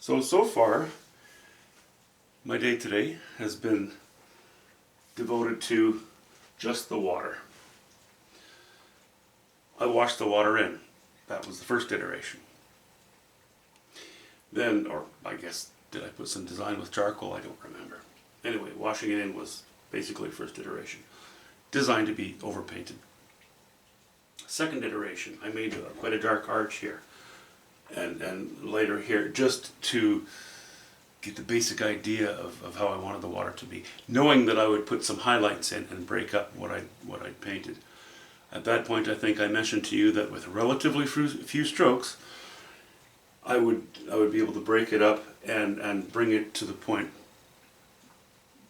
So far, my day today has been devoted to just the water. I washed the water in. That was the first iteration. Then, or I guess, did I put some design with charcoal? I don't remember. Anyway, washing it in was basically first iteration. Designed to be overpainted. Second iteration, I made quite a dark arch here. And later here, just to get the basic idea of how I wanted the water to be, knowing that I would put some highlights in and break up what I'd painted. At that point, I think I mentioned to you that with relatively few strokes, I would be able to break it up and bring it to the point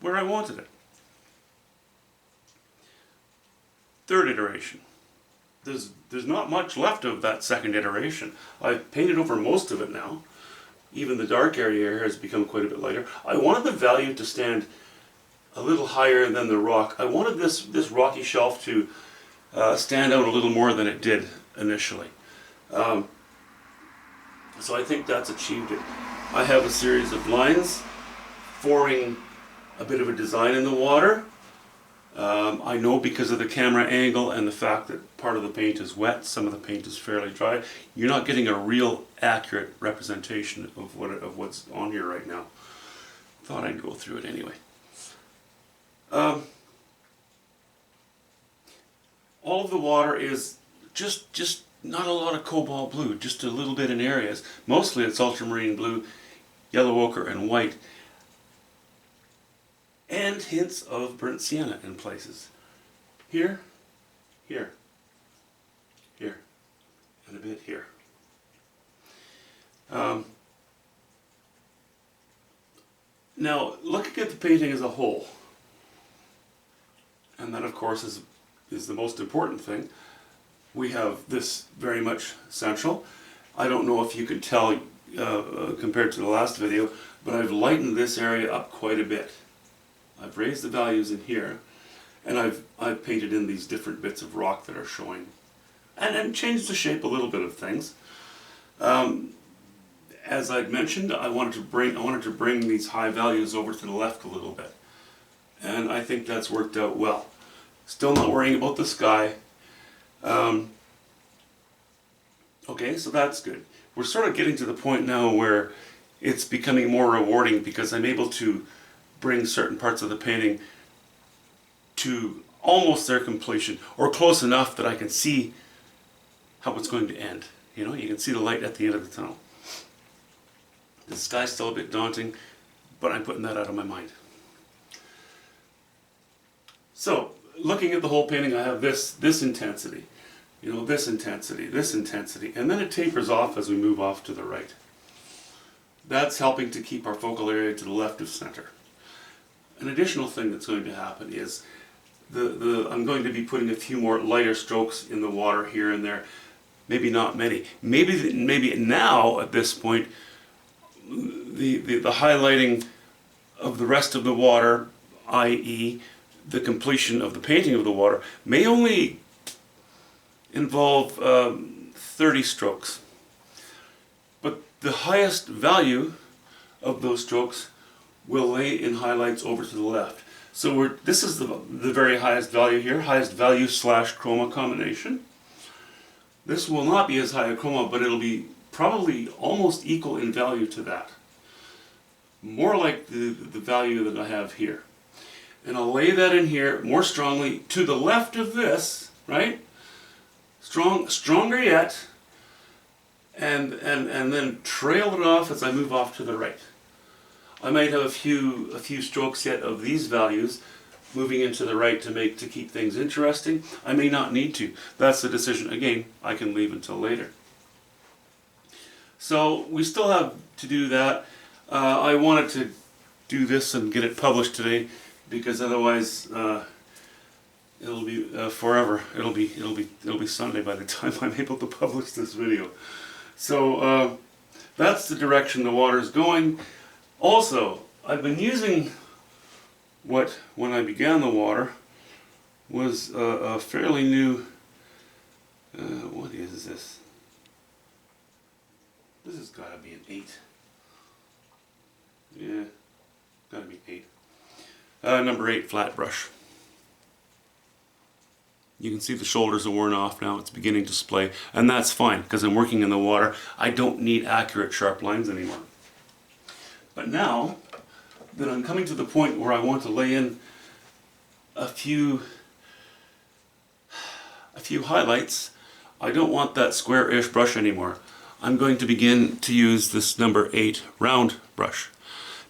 where I wanted it. Third iteration. There's not much left of that second iteration. I've painted over most of it now. Even the dark area here has become quite a bit lighter. I wanted the value to stand a little higher than the rock. I wanted this rocky shelf to stand out a little more than it did initially. So I think that's achieved it. I have a series of lines forming a bit of a design in the water. I know because of the camera angle and the fact that part of the paint is wet, some of the paint is fairly dry, you're not getting a real accurate representation of what's on here right now. Thought I'd go through it anyway. All of the water is just not a lot of cobalt blue, just a little bit in areas. Mostly it's ultramarine blue, yellow ochre, and white. And hints of burnt sienna in places. Here, here, here, and a bit here. Now, looking at the painting as a whole, and that of course is the most important thing, we have this very much central. I don't know if you can tell compared to the last video, but I've lightened this area up quite a bit. I've raised the values in here, and I've painted in these different bits of rock that are showing, and changed the shape a little bit of things. As I'd mentioned, I wanted to bring these high values over to the left a little bit, and I think that's worked out well. Still not worrying about the sky. Okay, so that's good. We're sort of getting to the point now where it's becoming more rewarding because I'm able to bring certain parts of the painting to almost their completion, or close enough that I can see how it's going to end. You know, you can see the light at the end of the tunnel. The sky's still a bit daunting, but I'm putting that out of my mind. So, looking at the whole painting, I have this intensity, you know, this intensity, and then it tapers off as we move off to the right. That's helping to keep our focal area to the left of center. An additional thing that's going to happen is I'm going to be putting a few more lighter strokes in the water here and there. Maybe not many. Maybe now at this point, the highlighting of the rest of the water, i.e. the completion of the painting of the water, may only involve 30 strokes. But the highest value of those strokes will lay in highlights over to the left. So this is the very highest value here, highest value / chroma combination. This will not be as high a chroma, but it'll be probably almost equal in value to that. More like the value that I have here. And I'll lay that in here more strongly to the left of this, right? Stronger yet, and then trail it off as I move off to the right. I might have a few strokes yet of these values moving into the right to keep things interesting. I may not need to. That's the decision, again, I can leave until later. So we still have to do that. I wanted to do this and get it published today because otherwise it'll be forever. It'll be Sunday by the time I'm able to publish this video. So that's the direction the water is going. Also, I've been using what, when I began the water, was a fairly new, what is this? This has got to be an 8. Yeah, gotta be 8. Number 8, flat brush. You can see the shoulders are worn off now. It's beginning to splay, and that's fine because I'm working in the water. I don't need accurate sharp lines anymore. But now that I'm coming to the point where I want to lay in a few highlights, I don't want that square-ish brush anymore. I'm going to begin to use this number 8 round brush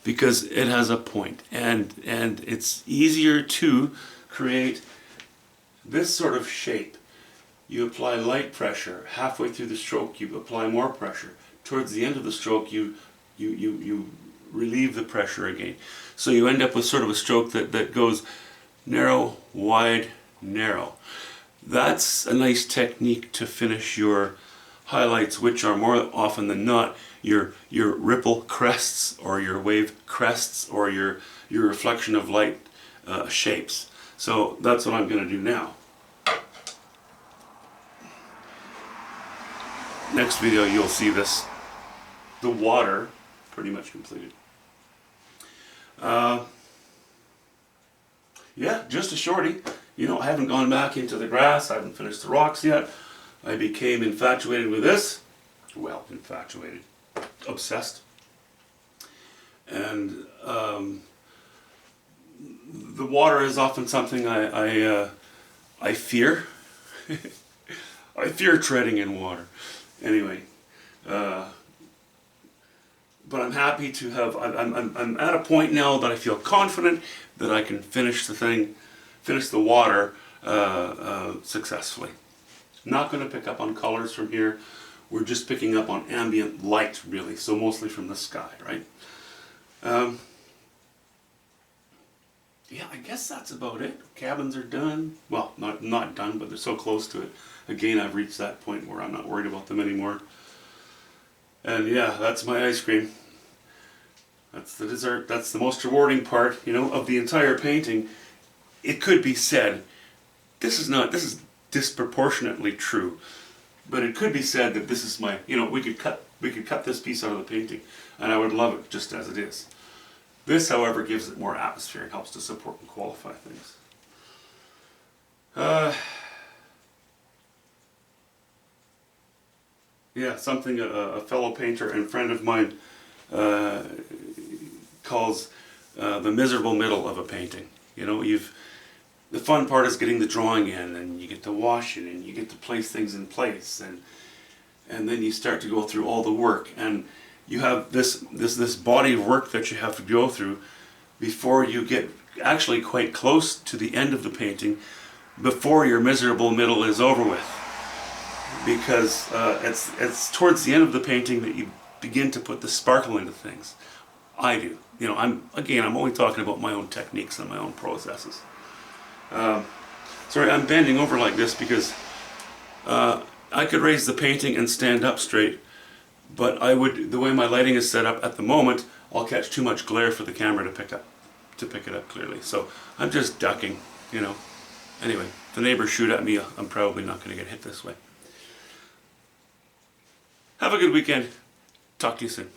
because it has a point, and it's easier to create this sort of shape. You apply light pressure. Halfway through the stroke you apply more pressure. Towards the end of the stroke you relieve the pressure again. So you end up with sort of a stroke that goes narrow, wide, narrow. That's a nice technique to finish your highlights, which are more often than not your ripple crests or your wave crests or your reflection of light shapes. So that's what I'm going to do now. Next video you'll see this, the water, pretty much completed. Yeah, just a shorty. You know, I haven't gone back into the grass, I haven't finished the rocks yet. I became infatuated with this. Well, infatuated. Obsessed. And the water is often something I fear. I fear treading in water. Anyway, but I'm happy to have. I'm at a point now that I feel confident that I can finish the water successfully. Not going to pick up on colors from here. We're just picking up on ambient light, really. So mostly from the sky, right? Yeah, I guess that's about it. Cabins are done. Well, not done, but they're so close to it. Again, I've reached that point where I'm not worried about them anymore. And yeah, that's my ice cream. That's the dessert. That's the most rewarding part, you know, of the entire painting. It could be said, this is disproportionately true, but it could be said that this is my, you know, we could cut this piece out of the painting, and I would love it just as it is. This, however, gives it more atmosphere and helps to support and qualify things. Yeah, something a fellow painter and friend of mine calls the miserable middle of a painting. You know, the fun part is getting the drawing in, and you get to wash it, and you get to place things in place, and then you start to go through all the work, and you have this body of work that you have to go through before you get actually quite close to the end of the painting, before your miserable middle is over with. Because it's towards the end of the painting that you begin to put the sparkle into things. I do. You know, I'm only talking about my own techniques and my own processes. Sorry, I'm bending over like this because I could raise the painting and stand up straight, but the way my lighting is set up at the moment, I'll catch too much glare for the camera to pick it up clearly. So I'm just ducking, you know. Anyway, if the neighbors shoot at me, I'm probably not going to get hit this way. Have a good weekend. Talk to you soon.